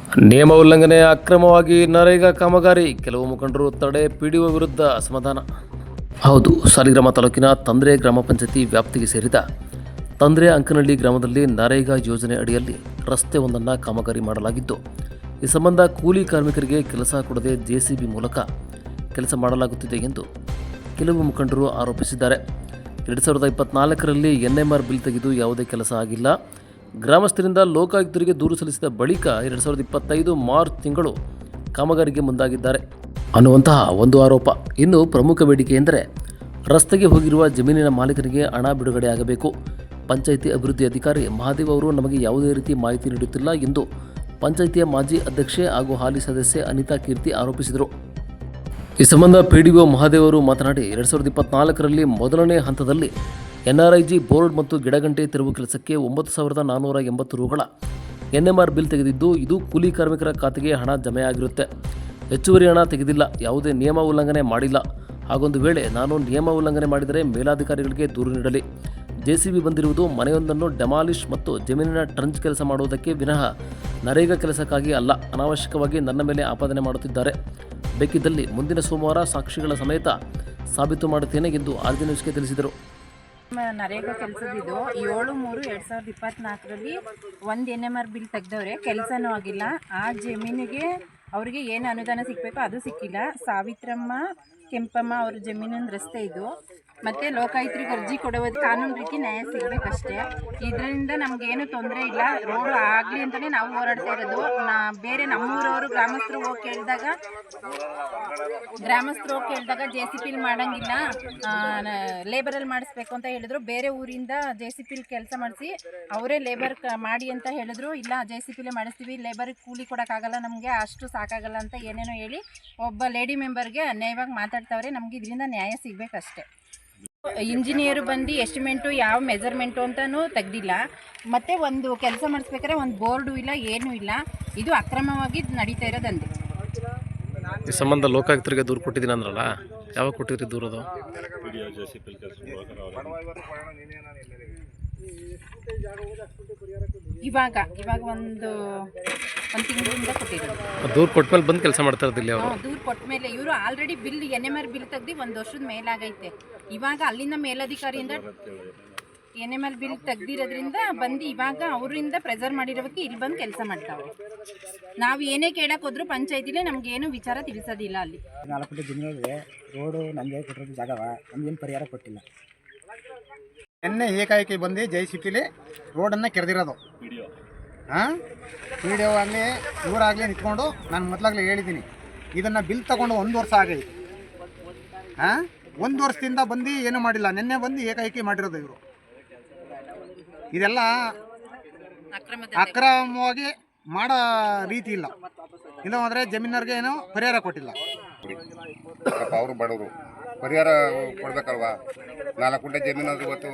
ನಿಯಮ ಉಲ್ಲಂಘನೆ ಅಕ್ರಮವಾಗಿ ನರೇಗಾ ಕಾಮಗಾರಿ ಕೆಲವು ಮುಖಂಡರು ತಡೆ ಪಿಡಿಒ ವಿರುದ್ಧ ಅಸಮಾಧಾನ. ಹೌದು, ಸಾಲಿಗ್ರಾಮ ತಾಲೂಕಿನ ತಂದ್ರೆ ಗ್ರಾಮ ಪಂಚಾಯತಿ ವ್ಯಾಪ್ತಿಗೆ ಸೇರಿದ ತಂದ್ರೆ ಅಂಕನಹಳ್ಳಿ ಗ್ರಾಮದಲ್ಲಿ ನರೇಗಾ ಯೋಜನೆ ಅಡಿಯಲ್ಲಿ ರಸ್ತೆಯೊಂದನ್ನು ಕಾಮಗಾರಿ ಮಾಡಲಾಗಿದ್ದು, ಈ ಸಂಬಂಧ ಕೂಲಿ ಕಾರ್ಮಿಕರಿಗೆ ಕೆಲಸ ಕೊಡದೆ ಜೆಸಿಬಿ ಮೂಲಕ ಕೆಲಸ ಮಾಡಲಾಗುತ್ತಿದೆ ಎಂದು ಕೆಲವು ಮುಖಂಡರು ಆರೋಪಿಸಿದ್ದಾರೆ. 2024ರಲ್ಲಿ NMR ಬಿಲ್ ತೆಗೆದು ಯಾವುದೇ ಕೆಲಸ ಆಗಿಲ್ಲ. ಗ್ರಾಮಸ್ಥರಿಂದ ಲೋಕಾಯುಕ್ತರಿಗೆ ದೂರು ಸಲ್ಲಿಸಿದ ಬಳಿಕ 2025 ಮಾರ್ಚ್ ತಿಂಗಳು ಕಾಮಗಾರಿಗೆ ಮುಂದಾಗಿದ್ದಾರೆ ಅನ್ನುವಂತಹ ಒಂದು ಆರೋಪ. ಇನ್ನು ಪ್ರಮುಖ ಬೇಡಿಕೆ ಎಂದರೆ ರಸ್ತೆಗೆ ಹೋಗಿರುವ ಜಮೀನಿನ ಮಾಲೀಕರಿಗೆ ಹಣ ಬಿಡುಗಡೆ ಆಗಬೇಕು. ಪಂಚಾಯಿತಿ ಅಭಿವೃದ್ಧಿ ಅಧಿಕಾರಿ ಮಹಾದೇವ್ ಅವರು ನಮಗೆ ಯಾವುದೇ ರೀತಿ ಮಾಹಿತಿ ನೀಡುತ್ತಿಲ್ಲ ಎಂದು ಪಂಚಾಯಿತಿಯ ಮಾಜಿ ಅಧ್ಯಕ್ಷೆ ಹಾಗೂ ಹಾಲಿ ಸದಸ್ಯೆ ಅನಿತಾ ಕೀರ್ತಿ ಆರೋಪಿಸಿದರು. ಈ ಸಂಬಂಧ ಪಿಡಿಒ ಮಹಾದೇವ್ ಅವರು ಮಾತನಾಡಿ 2024ರಲ್ಲಿ ಮೊದಲನೇ ಹಂತದಲ್ಲಿ NRIG ಬೋರ್ಡ್ ಮತ್ತು ಗಿಡಗಂಟೆ ತೆರವು ಕೆಲಸಕ್ಕೆ 9,480 ರೂಗಳ NMR ಬಿಲ್ ತೆಗೆದಿದ್ದು, ಇದು ಕೂಲಿ ಕಾರ್ಮಿಕರ ಖಾತೆಗೆ ಹಣ ಜಮೆಯಾಗಿರುತ್ತೆ. ಹೆಚ್ಚುವರಿ ಹಣ ತೆಗೆದಿಲ್ಲ. ಯಾವುದೇ ನಿಯಮ ಉಲ್ಲಂಘನೆ ಮಾಡಿಲ್ಲ. ಹಾಗೊಂದು ವೇಳೆ ನಾನು ನಿಯಮ ಉಲ್ಲಂಘನೆ ಮಾಡಿದರೆ ಮೇಲಾಧಿಕಾರಿಗಳಿಗೆ ದೂರು ನೀಡಲಿ. ಜೆಸಿಬಿ ಬಂದಿರುವುದು ಮನೆಯೊಂದನ್ನು ಡೆಮಾಲಿಷ್ ಮತ್ತು ಜಮೀನಿನ ಟ್ರಂಚ್ ಕೆಲಸ ಮಾಡುವುದಕ್ಕೆ ವಿನಃ ನರೇಗಾ ಕೆಲಸಕ್ಕಾಗಿ ಅಲ್ಲ. ಅನಾವಶ್ಯಕವಾಗಿ ನನ್ನ ಮೇಲೆ ಆಪಾದನೆ ಮಾಡುತ್ತಿದ್ದಾರೆ. ಬೇಕಿದ್ದಲ್ಲಿ ಮುಂದಿನ ಸೋಮವಾರ ಸಾಕ್ಷಿಗಳ ಸಮೇತ ಸಾಬೀತು ಮಾಡುತ್ತೇನೆ ಎಂದು RJ ನ್ಯೂಸ್ಗೆ ತಿಳಿಸಿದರು. ನರೇಗಾ ಕೆಲಸದಿದ್ದು 7/3/2024ರಲ್ಲಿ ಒಂದು NMR ಬಿಲ್ ತೆಗೆದವ್ರೆ, ಕೆಲಸನೂ ಆಗಿಲ್ಲ. ಆ ಜಮೀನಿಗೆ ಅವರಿಗೆ ಏನು ಅನುದಾನ ಸಿಗಬೇಕು ಅದು ಸಿಕ್ಕಿಲ್ಲ. ಸಾವಿತ್ರಮ್ಮ ಕೆಂಪಮ್ಮ ಅವ್ರ ಜಮೀನಿನ ರಸ್ತೆ ಇದು. ಮತ್ತು ಲೋಕಾಯುಕ್ತರಿಗೆ ಅರ್ಜಿ ಕೊಡುವುದು ಕಾನೂನು ರೀತಿ ನ್ಯಾಯ ಸಿಗಬೇಕಷ್ಟೇ. ಇದರಿಂದ ನಮಗೇನು ತೊಂದರೆ ಇಲ್ಲ. ರೋಡು ಆಗಲಿ ಅಂತಲೇ ನಾವು ಹೋರಾಡ್ತಾ ಇರೋದು. ಬೇರೆ ನಮ್ಮೂರವರು ಗ್ರಾಮಸ್ಥರು ಹೋಗಿ ಕೇಳಿದಾಗ JCP ಮಾಡಂಗಿಲ್ಲ, ಲೇಬರಲ್ಲಿ ಮಾಡಿಸ್ಬೇಕು ಅಂತ ಹೇಳಿದ್ರು. ಬೇರೆ ಊರಿಂದ JCP ಕೆಲಸ ಮಾಡಿಸಿ ಅವರೇ ಲೇಬರ್ ಮಾಡಿ ಅಂತ ಹೇಳಿದ್ರು. ಇಲ್ಲ, JCP ಮಾಡಿಸ್ತೀವಿ, ಲೇಬರ್ಗೆ ಕೂಲಿ ಕೊಡೋಕ್ಕಾಗಲ್ಲ, ನಮಗೆ ಅಷ್ಟು ಸಾಕಾಗಲ್ಲ ಅಂತ ಏನೇನೋ ಹೇಳಿ ಒಬ್ಬ ಲೇಡಿ ಮೆಂಬರ್ಗೆ ಅನ್ಯಾಯವಾಗಿ ಮಾತಾಡ್ತಾವ್ರೆ. ನಮ್ಗೆ ಇದರಿಂದ ನ್ಯಾಯ ಸಿಗಬೇಕಷ್ಟೆ. ಇಂಜಿನಿಯರು ಬಂದು ಎಸ್ಟಿಮೇಟು ಯಾವ ಮೆಜರ್ಮೆಂಟು ಅಂತಲೂ ತೆಗ್ದಿಲ್ಲ. ಮತ್ತು ಒಂದು ಕೆಲಸ ಮಾಡಿಸ್ಬೇಕಾದ್ರೆ ಒಂದು ಬೋರ್ಡು ಇಲ್ಲ, ಏನೂ ಇಲ್ಲ. ಇದು ಅಕ್ರಮವಾಗಿ ನಡೀತಾ ಇರೋದಂತೆ. ಈ ಸಂಬಂಧ ಲೋಕಾಯುಕ್ತರಿಗೆ ದೂರು ಕೊಟ್ಟಿದ್ದೀನಿ ಅಂದ್ರಲ್ಲ, ಯಾವಾಗ ಕೊಟ್ಟಿದ್ರಿ ದೂರು? ಅದು ಇವಾಗ ಒಂದು ತಿಂಗಳಿಂದ ಕೊಟ್ಟಿದ್ರು. ದೂರು ಕೊಟ್ಟ ಮೇಲೆ ಬಂದು ಕೆಲಸ ಮಾಡ್ತಾ ಇದ್ದಿಲ್ಲ ಅವರು. ದೂರು ಕೊಟ್ಟ ಮೇಲೆ ಇವರು ಆಲ್ರೆಡಿ ಬಿಲ್ NMR ಬಿಲ್ ತೆಗ್ದು 1 ವರ್ಷದ ಮೇಲಾಗೈತೆ. ಇವಾಗ ಅಲ್ಲಿಂದ ಮೇಲಧಿಕಾರಿಯಿಂದ NMR ಬಿಲ್ ತೆಗ್ದಿರೋದ್ರಿಂದ ಬಂದು ಇವಾಗ ಅವರಿಂದ ಪ್ರೆಸರ್ ಮಾಡಿರೋದಕ್ಕೆ ಇಲ್ಲಿ ಬಂದು ಕೆಲಸ ಮಾಡ್ತಾವೆ. ನಾವು ಏನೇ ಕೇಳಕ್ಕೆ ಹೋದ್ರು ಪಂಚಾಯತಿಲೇ ನಮಗೇನು ವಿಚಾರ ತಿಳಿಸೋದಿಲ್ಲ. ಅಲ್ಲಿ 4 ದಿನಗಳಿಗೆ ರೋಡು ನಮಗೆ ಕೊಟ್ಟಿರೋದು ಜಾಗವ ನಮಗೇನು ಪರಿಹಾರ ಕೊಟ್ಟಿಲ್ಲ. ನಿನ್ನೆ ಏಕಾಏಕಿ ಬಂದು JCP ರೋಡನ್ನು ಕೆರೆದಿರೋದು. PDO ಆಗಲಿ ಇವರಾಗಲಿ ನಿಂತ್ಕೊಂಡು ನಾನು ಮೊದಲಾಗಲೇ ಹೇಳಿದ್ದೀನಿ, ಇದನ್ನು ಬಿಲ್ ತಗೊಂಡು 1 ವರ್ಷ ಆಗೈತೆ. 1 ವರ್ಷದಿಂದ ಬಂದು ಏನೂ ಮಾಡಿಲ್ಲ. ನಿನ್ನೆ ಬಂದು ಏಕಾಏಕಿ ಮಾಡಿರೋದು ಇವರು. ಇದೆಲ್ಲ ಅಕ್ರಮವಾಗಿ ಮಾಡೋ ರೀತಿ ಇಲ್ಲ. ಇಲ್ಲ ಅಂದರೆ ಜಮೀನವ್ರಿಗೆ ಏನೋ ಪರಿಹಾರ ಕೊಟ್ಟಿಲ್ಲ. ಅವರು ಬಡವರು ಪರಿಹಾರ ಕೊಡಬೇಕಲ್ವಾ? 4 ಗುಂಟೆ ಜಮೀನಾದ್ರು ಇವತ್ತು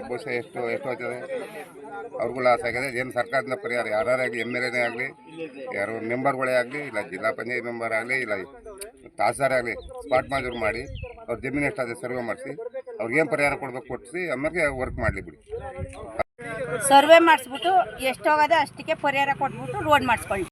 ಬಹುಶಃ ಎಷ್ಟು ಆಗ್ತದೆ, ಅವ್ರಿಗೂ ಲಾಸ್ ಆಗಿದೆ. ಏನು ಸರ್ಕಾರದಿಂದ ಪರಿಹಾರ ಯಾರಾಗಲಿ, MLA ಆಗಲಿ, ಯಾರು ಮೆಂಬರ್ಗಳೇ ಆಗಲಿ, ಇಲ್ಲ ಜಿಲ್ಲಾ ಪಂಚಾಯತ್ ಮೆಂಬರ್ ಆಗಲಿ, ಇಲ್ಲ ತಹಸೀಲ್ದಾರ್ ಆಗಲಿ, ಸ್ಪಾಟ್ ಮಾಜೂರು ಮಾಡಿ ಅವ್ರ ಜಮೀನು ಎಷ್ಟಾದರೆ ಸರ್ವೆ ಮಾಡಿಸಿ ಅವ್ರಿಗೇನು ಪರಿಹಾರ ಕೊಡಬೇಕು ಕೊಡಿಸಿ ಆಮೇಲೆ ವರ್ಕ್ ಮಾಡಲಿ ಬಿಡಿ. ಸರ್ವೆ ಮಾಡಿಸ್ಬಿಟ್ಟು ಎಷ್ಟೋಗದೆ ಅಷ್ಟಕ್ಕೆ ಪರಿಹಾರ ಕೊಟ್ಬಿಟ್ಟು ರೋಡ್ ಮಾಡಿಸ್ಕೊಳ್ಳಿ.